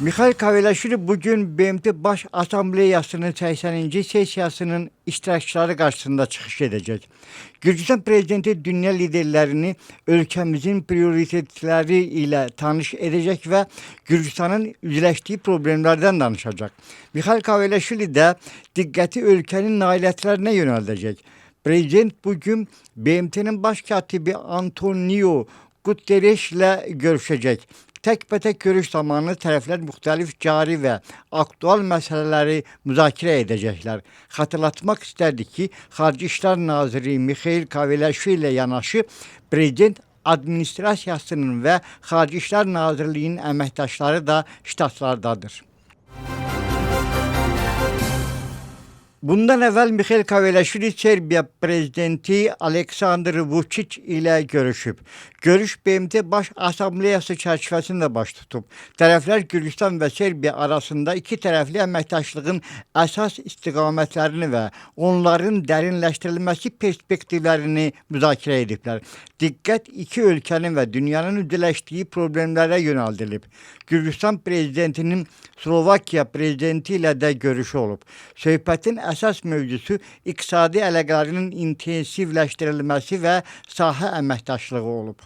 Mikhail Kavelaşvili bugün BMT Baş Asambleyası'nın 80. sesiyasının iştirakçıları karşısında çıkış edecek. Gürcistan Prezidenti dünya liderlerini ülkemizin prioritetleri ile tanış edecek ve Gürcistan'ın yüzleştiği problemlerden danışacak. Mikhail Kavelaşvili de dikkati ülkenin nailiyetlerine yönelecek. Prezident bugün BMT'nin başkatibi Antonio Guterres ile görüşecek. Tek görüş zamanı tərəflər müxtəlif cari və aktual məsələləri müzakirə edəcəklər. Xatırlatmaq istərdik ki, Xarici İşlər Naziri Mikhail Kavelaşvili ilə yanaşı Prezident Administrasiyasının və Xarici İşlər Nazirliyinin əməkdaşları da ştatlardadır. Bundan evvel Mikhail Kavelaşvili Serbiya Prezidenti Aleksandr Vučić ile görüşüp, görüş BMT Baş Asambleyası çərçivəsində baş tutub. Tərəflər Gürcistan və Serbiya arasında iki tərəfli əməkdaşlığın əsas istiqamətlərini və onların dərinləşdirilməsi perspektivlərini müzakirə ediblər. Diqqət iki ölkənin və dünyanın üzləşdiyi problemlərə yönəldilib. Gürcistan Prezidentinin Slovakiya Prezidenti ilə də görüşü olub. Söhbətin əsas mövzusu iqtisadi əlaqələrin intensivləşdirilməsi və sahə əməkdaşlığı olub.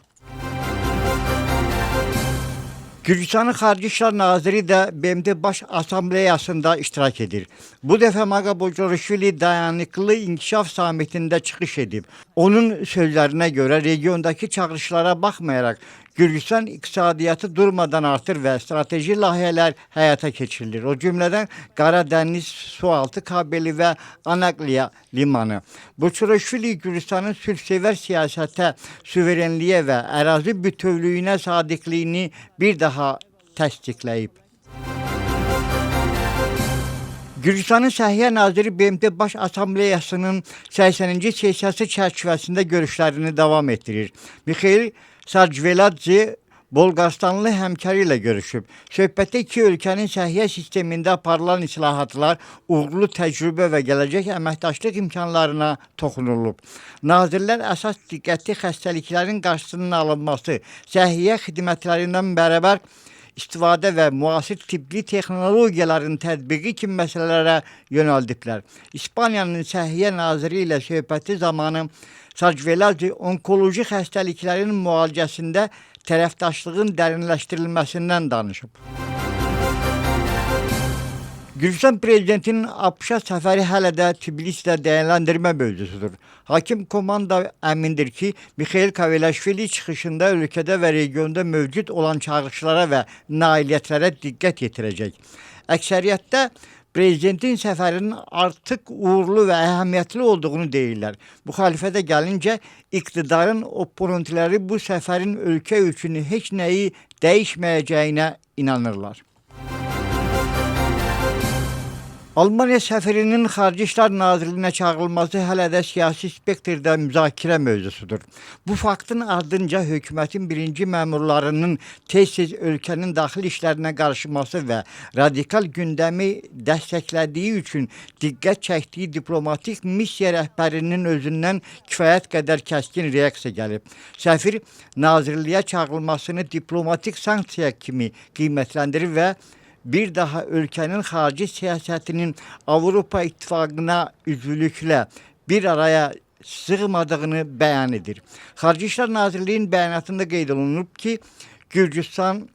Gürcistanın Xarici İşlər Naziri də BMT Baş Asambleyasında iştirak edir. Bu dəfə Maqabojorishvili dayanıqlı inkişaf samitində çıxış edib. Onun sözlərinə görə regiondakı çağırışlara baxmayaraq Gürcistan iqtisadiyyatı durmadan artır və strateji layihələr həyata keçirilir. O cümlədən Qara Dəniz sualtı kabeli və Anakliya limanı. Boçorishvili Gürcistanın sülhsevər siyasətə, suverenliyə və ərazi bütövlüyünə sadiqliyini bir daha təsdiqləyib. Gürcistanın Səhiyyə Naziri BMT Baş Asambleyasının 80. sesiyası çərçivəsində görüşlərini davam etdirir. Mikhail Saakşveladze Bolqarıstanlı həmkarı ilə görüşüb. Söhbətdə iki ölkənin səhiyyə sistemində aparılan islahatlar, uğurlu təcrübə və gələcək əməkdaşlıq imkanlarına toxunulub. Nazirlər əsas diqqəti xəstəliklərin qarşısının alınması, səhiyyə xidmətlərindən bərabər istifadə və müasir tibbi texnologiyaların tətbiqi kimi məsələlərə yönəldiblər. İspaniyanın Səhiyyə Naziri ilə söhbəti zamanı Saakşveladze onkoloji xəstəliklərin müalicəsində tərəfdaşlığın dərinləşdirilməsindən danışıb. Gürcistan Prezidentinin ABŞ səfəri hələ də Tbilisidə dəyərləndirmə mövzusudur. Hakim komanda əmindir ki, Mikhail Kavelaşvili çıxışında ölkədə və regionda mövcud olan çağırışlara və nailiyyətlərə diqqət yetirəcək. Əksəriyyətdə Prezidentin səfərinin artıq uğurlu və əhəmiyyətli olduğunu deyirlər. Müxalifətə gəlincə, iqtidarın oponentləri bu səfərin ölkə üçün heç nəyi dəyişməyəcəyinə inanırlar. Almaniya səfirinin Xarici İşlər Nazirliyinə çağırılması hələ də siyasi spektrdə müzakirə mövzusudur. Bu faktın ardınca hökumətin birinci məmurlarının tez-tez ölkənin daxili işlərinə qarışması və radikal gündəmi dəstəklədiyi üçün diqqət çəkdiyi diplomatik missiya rəhbərinin özündən kifayət qədər kəskin reaksiya gəlib. Səfir nazirliyə çağırılmasını diplomatik sanksiya kimi qiymətləndirir və bir daha ölkənin xarici siyasətinin Avropa İttifaqına üzvlüklə bir araya sığmadığını bəyan edir. Xarici İşlər Nazirliyinin bəyanatında qeyd olunub ki, Gürcistan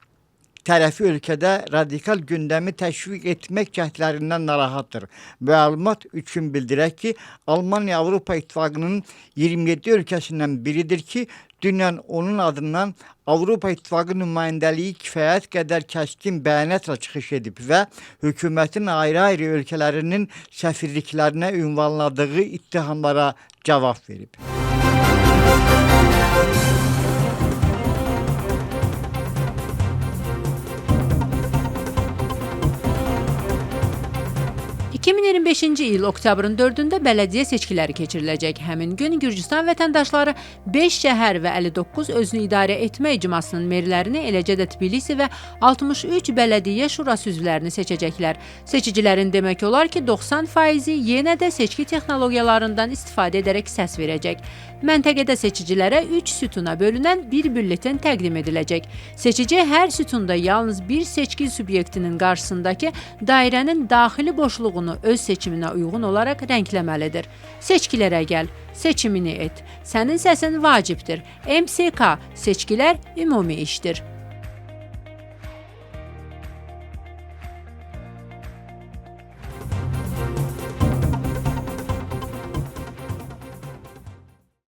tərəfi ölkədə radikal gündəmi təşviq etmək cəhdlərindən narahatdır. Məlumat üçün bildirək ki, Almaniya Avropa İttifaqının 27 ölkəsindən biridir ki, dünən onun adından Avropa İttifaqı nümayəndəliyi kifayət qədər kəskin bəyanatla çıxış edib və hökumətin ayrı-ayrı ölkələrinin səfirliklərinə ünvanladığı ittihamlara cavab verib. 2025-ci il oktyabrın 4-də bələdiyyə seçkiləri keçiriləcək. Həmin gün Gürcüstan vətəndaşları 5 şəhər və 59 özünü idarə etmə icmasının merlərini, eləcə də Tbilisi və 63 bələdiyyə şurası üzvlərini seçəcəklər. Seçicilərin demək olar ki, 90%-i yenə də seçki texnologiyalarından istifadə edərək səs verəcək. Məntəqədə seçicilərə 3 sütuna bölünən bir bülletin təqdim ediləcək. Seçici hər sütunda yalnız bir seçki subyektinin qarşısındakı dairənin daxili boşluğunu öz seçiminə uyğun olaraq rəngləməlidir. Seçkilərə gəl, seçimini et. Sənin səsin vacibdir. MSK, seçkilər ümumi işdir.